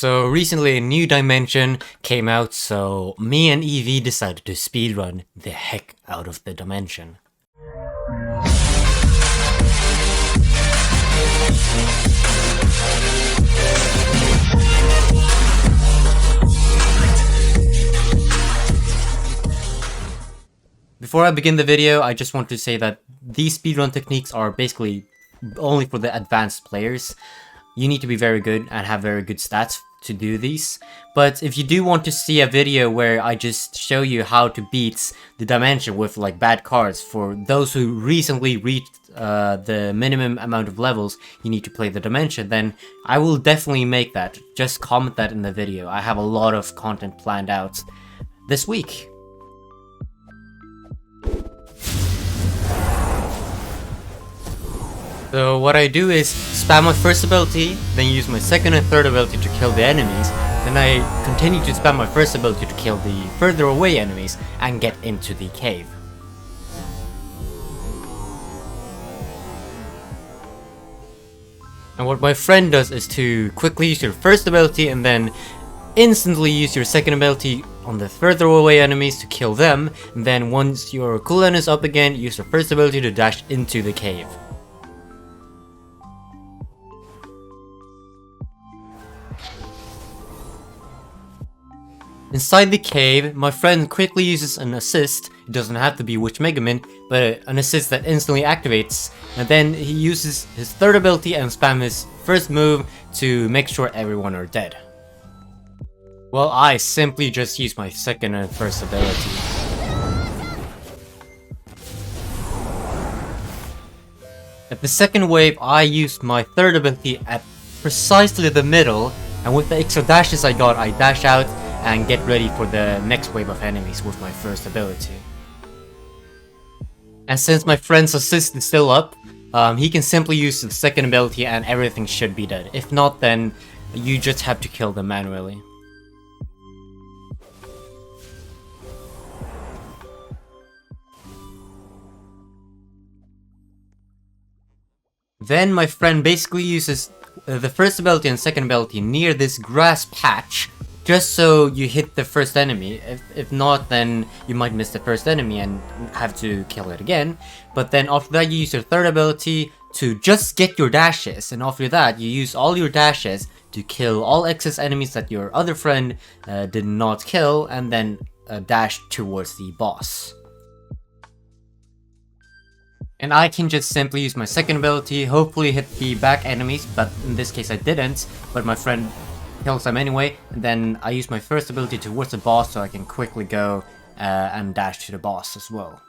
So recently a new dimension came out, so me and EV decided to speedrun the heck out of the dimension. Before I begin the video, I just want to say that these speedrun techniques are basically only for the advanced players. You need to be very good and have very good stats to do these. But if you do want to see a video where I just show you how to beat the dimension with like bad cards for those who recently reached the minimum amount of levels you need to play the dimension, then I will definitely make that. Just comment that in the video. I have a lot of content planned out this week. So what I do is spam my first ability, then use my second and third ability to kill the enemies, then I continue to spam my first ability to kill the further away enemies and get into the cave. And what my friend does is to quickly use your first ability and then instantly use your second ability on the further away enemies to kill them, and then once your cooldown is up again, use your first ability to dash into the cave. Inside the cave, my friend quickly uses an assist. It doesn't have to be Witch Megaman, but an assist that instantly activates, and then he uses his third ability and spams his first move to make sure everyone are dead. Well, I simply just use my second and first ability. At the second wave, I used my third ability at precisely the middle, and with the extra dashes I got, I dash out and get ready for the next wave of enemies with my first ability. And since my friend's assist is still up, he can simply use the second ability and everything should be dead. If not, then you just have to kill them manually. Then my friend basically uses the first ability and second ability near this grass patch, just so you hit the first enemy. If not, then you might miss the first enemy and have to kill it again. But then after that you use your third ability to just get your dashes, and after that you use all your dashes to kill all excess enemies that your other friend did not kill, and then dash towards the boss. And I can just simply use my second ability, hopefully hit the back enemies, but in this case I didn't, but my friend kills them anyway, and then I use my first ability towards the boss so I can quickly go and dash to the boss as well.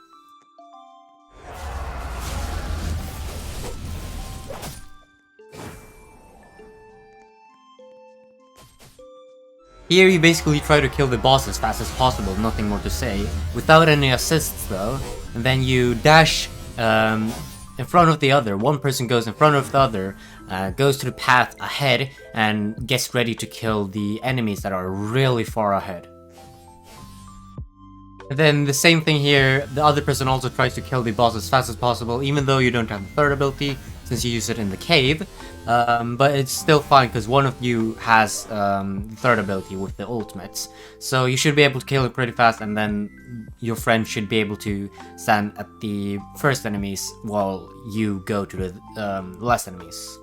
Here you basically try to kill the boss as fast as possible, nothing more to say, without any assists though, and then you dash in front of the other. One person goes in front of the other, goes to the path ahead and gets ready to kill the enemies that are really far ahead. And then the same thing here, the other person also tries to kill the boss as fast as possible, even though you don't have the third ability since you use it in the cave, but it's still fine because one of you has the third ability with the ultimates, so you should be able to kill it pretty fast, and then your friend should be able to stand at the first enemies while you go to the last enemies.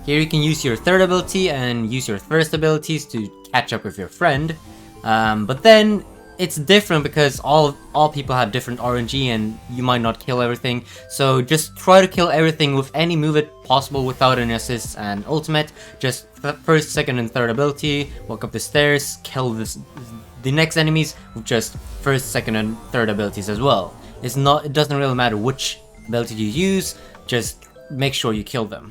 Here you can use your third ability and use your first abilities to catch up with your friend, but then it's different because all people have different RNG and you might not kill everything, so just try to kill everything with any move possible without any assists and ultimate. Just first, second and third ability, walk up the stairs, kill the next enemies with just first, second and third abilities as well. It doesn't really matter which ability you use, just make sure you kill them.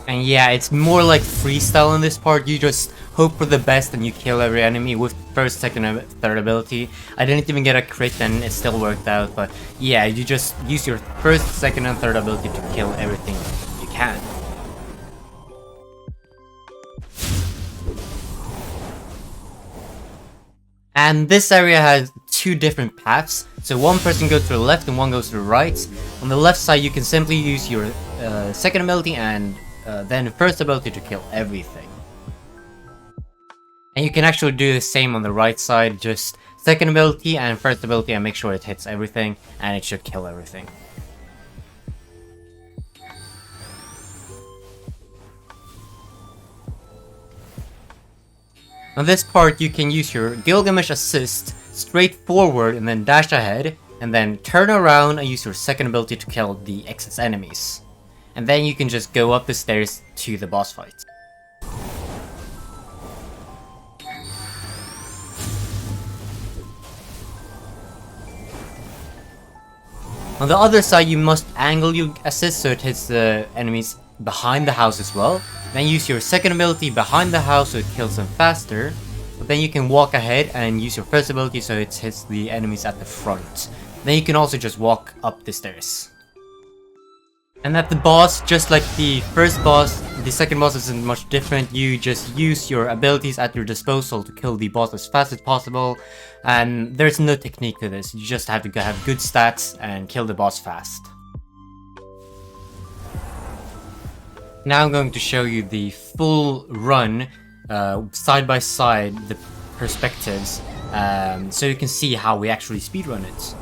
And yeah, it's more like freestyle in this part. You just hope for the best and you kill every enemy with first, second, and third ability. I didn't even get a crit and it still worked out, but yeah, you just use your first, second, and third ability to kill everything you can. And this area has two different paths, so one person goes to the left and one goes to the right. On the left side you can simply use your second ability and then first ability to kill everything. And you can actually do the same on the right side, just second ability and first ability and make sure it hits everything, and it should kill everything. On this part you can use your Gilgamesh assist straight forward and then dash ahead, and then turn around and use your second ability to kill the excess enemies. And then you can just go up the stairs to the boss fight. On the other side you must angle your assist so it hits the enemies behind the house as well. Then use your second ability behind the house so it kills them faster. But then you can walk ahead and use your first ability so it hits the enemies at the front. Then you can also just walk up the stairs. And at the boss, just like the first boss, the second boss isn't much different. You just use your abilities at your disposal to kill the boss as fast as possible. And there's no technique to this, you just have to have good stats and kill the boss fast. Now I'm going to show you the full run, side by side, the perspectives, so you can see how we actually speedrun it.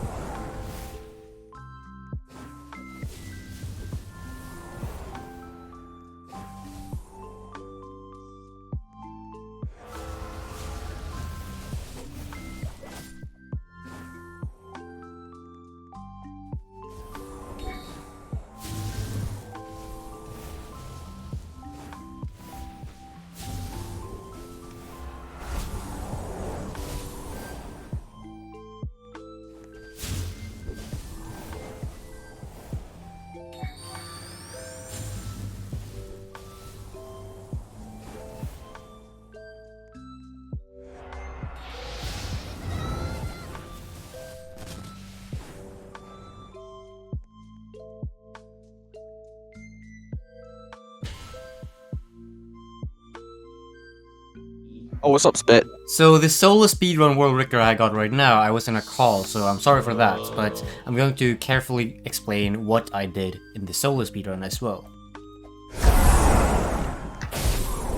Oh, what's up, Spit? So the solo speedrun world record I got right now, I was in a call, so I'm sorry for that, but I'm going to carefully explain what I did in the solo speedrun as well.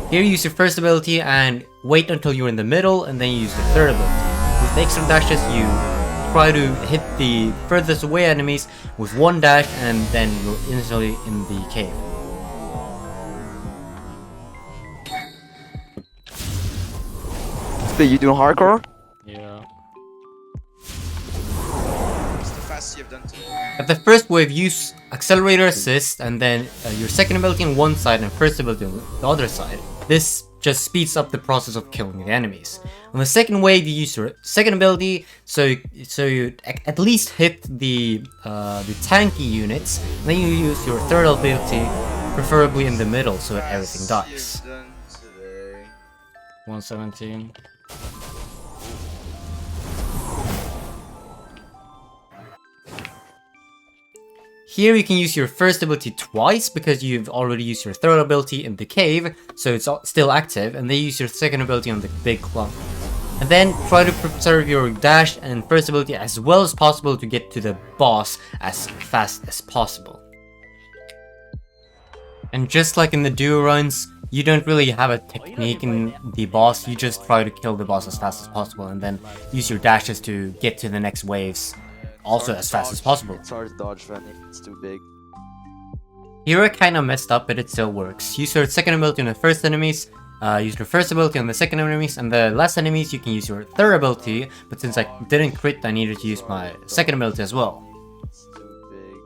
Here you use your first ability and wait until you're in the middle, and then you use the third ability. With the extra dashes you try to hit the furthest away enemies with one dash, and then you're instantly in the cave. Spit, you doing hardcore? Yeah. What's the fastest you've done today? At the first wave, use accelerator assist and then your second ability on one side and first ability on the other side. This just speeds up the process of killing the enemies. On the second wave, you use your second ability, so you at least hit the tanky units. And then you use your third ability, preferably in the middle, so that everything dies. You've done today. 117. Here you can use your first ability twice because you've already used your third ability in the cave, so it's still active, and then use your second ability on the big clump. And then try to preserve your dash and first ability as well as possible to get to the boss as fast as possible. And just like in the duo runs, you don't really have a technique in the boss, you just try to kill the boss as fast as possible and then use your dashes to get to the next waves also as fast as possible. It's hard to dodge friendly, it's too big. Here I kinda messed up, but it still works. Use your second ability on the first enemies, use your first ability on the second enemies, and the last enemies you can use your third ability, but since I didn't crit I needed to use my second ability as well. It's too big.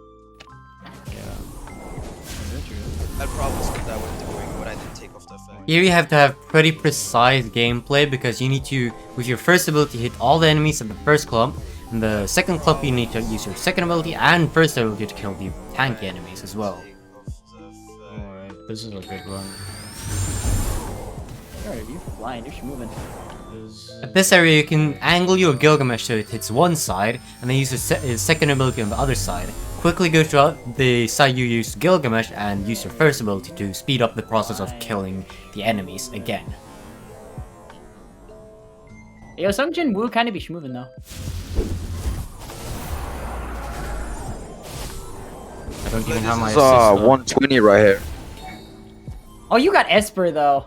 I had problems with that when doing what I didn't take off the effect. Here you have to have pretty precise gameplay because you need to, with your first ability, hit all the enemies at the first clump. In the second clump you need to use your second ability and first ability to kill the tanky enemies as well. Alright, this is a good run. Alright, you're flying, you're moving. At this area you can angle your Gilgamesh so it hits one side and then use his second ability on the other side. Quickly go to the side you used Gilgamesh and use your first ability to speed up the process of killing the enemies again. Yo, some Jin Woo kind of be schmoving though. I don't even have my This assist. is though. 120 right here. Oh, you got Esper though.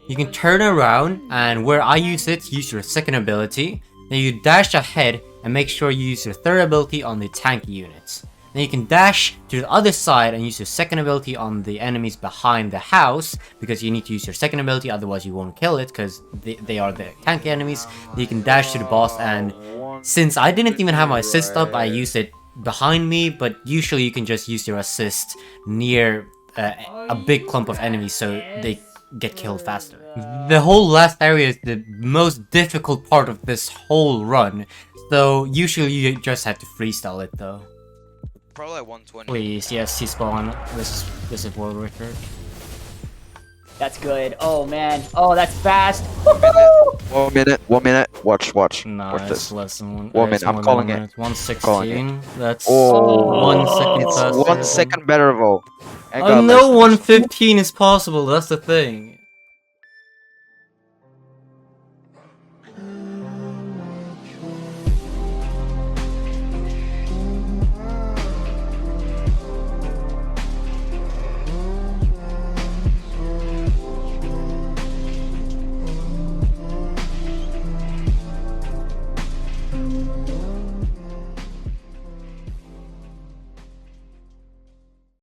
You can turn around, and where I use it, use your second ability. Then you dash ahead and make sure you use your third ability on the tank units. Then you can dash to the other side and use your second ability on the enemies behind the house, because you need to use your second ability, otherwise you won't kill it, because they are the tank enemies. Then you can dash to the boss, and since I didn't even have my assist up, I used it behind me, but usually you can just use your assist near a big clump of enemies so they get killed faster. The whole last area is the most difficult part of this whole run, so usually you just have to freestyle it though. Probably like 120. Please, yes, he spawned. This is world record. That's good. Oh man. Oh, that's fast. 1 minute. 1 minute. Watch. Nah, Watch it's this. less than one. 1 it's minute, I'm more than calling 1 it. minute. 116. Calling That's Oh, 1 second it's faster. 1 second better though. Ain't I got know less than this. 115 is possible, that's the thing.